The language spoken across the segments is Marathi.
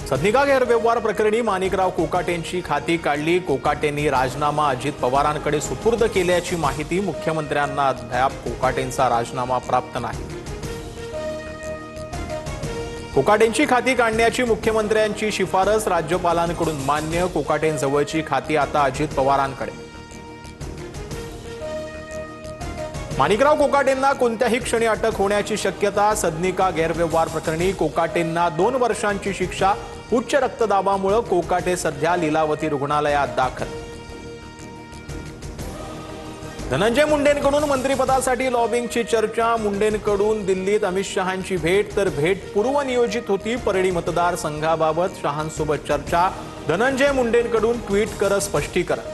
सदनिका गैरव्यवहार प्रकरणी माणिकराव कोकाटेंची खाती काढली। कोकाटेंनी राजीनामा अजित पवारांकडे सुपूर्द केल्याची माहिती। मुख्यमंत्र्यांना अद्याप कोकाटेंचा राजीनामा प्राप्त नाही। कोकाटेंची खाती काढण्याची मुख्यमंत्र्यांची शिफारस राज्यपालांकडून मान्य। कोकाटेंजवळची खाती आता अजित पवारांकडे। माणिकराव कोकाटेंना कोणत्याही क्षणी अटक होण्याची शक्यता। सदनिका गैरव्यवहार प्रकरणी कोकाटेंना 2 वर्षांची शिक्षा। उच्च रक्तदाबामुळे कोकाटे सध्या लीलावती रुग्णालयात दाखल। धनंजय मुंडेंकडून मंत्रिपदासाठी लॉबिंगची चर्चा। मुंडेंकडून दिल्लीत अमित शहांची भेट, तर भेट पूर्वनियोजित होती। परळी मतदारसंघाबाबत शहांसोबत चर्चा। धनंजय मुंडेंकडून ट्विट करत स्पष्टीकरण।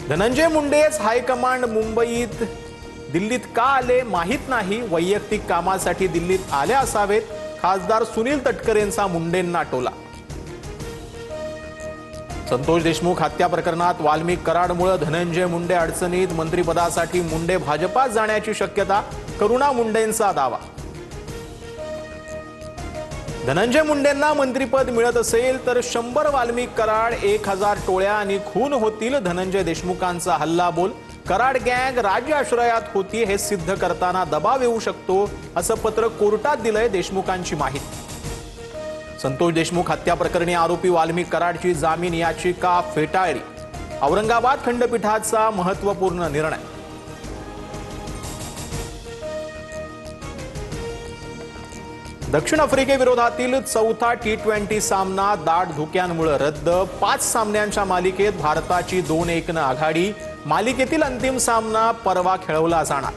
धनंजय मुंडेच हायकमांड मुंबईत दिल्लीत का आले माहित नाही। वैयक्तिक कामासाठी दिल्लीत आले असावेत। खासदार सुनील तटकरेंचा मुंडेंना टोला। संतोष देशमुख हत्या प्रकरणात वाल्मिक कराडमुळे धनंजय मुंडे अडचणीत। मंत्रिपदासाठी मुंडे भाजपात जाण्याची शक्यता। करुणा मुंडेंचा दावा। धनंजय मुंडेंना मंत्रिपद मिळत असेल तर 100 वाल्मिक कराड, 1000 टोळ्या आणि खून होतील। धनंजय देशमुखांचा हल्लाबोल। कराड गँग राज्य आश्रयात होती हे सिद्ध करताना दबाव येऊ शकतो असं पत्र कोर्टात दिलंय। देशमुखांची माहिती। संतोष देशमुख हत्या प्रकरणी आरोपी वाल्मिक कराडची जामीन याचिका फेटाळली। औरंगाबाद खंडपीठाचा महत्त्वपूर्ण निर्णय। दक्षिण आफ्रिकेविरोधातील चौथा T20 सामना दाट धुक्यांमुळे रद्द। 5 सामन्यांच्या मालिकेत भारताची 2-1 आघाडी। मालिकेतील अंतिम सामना परवा खेळवला जाणार।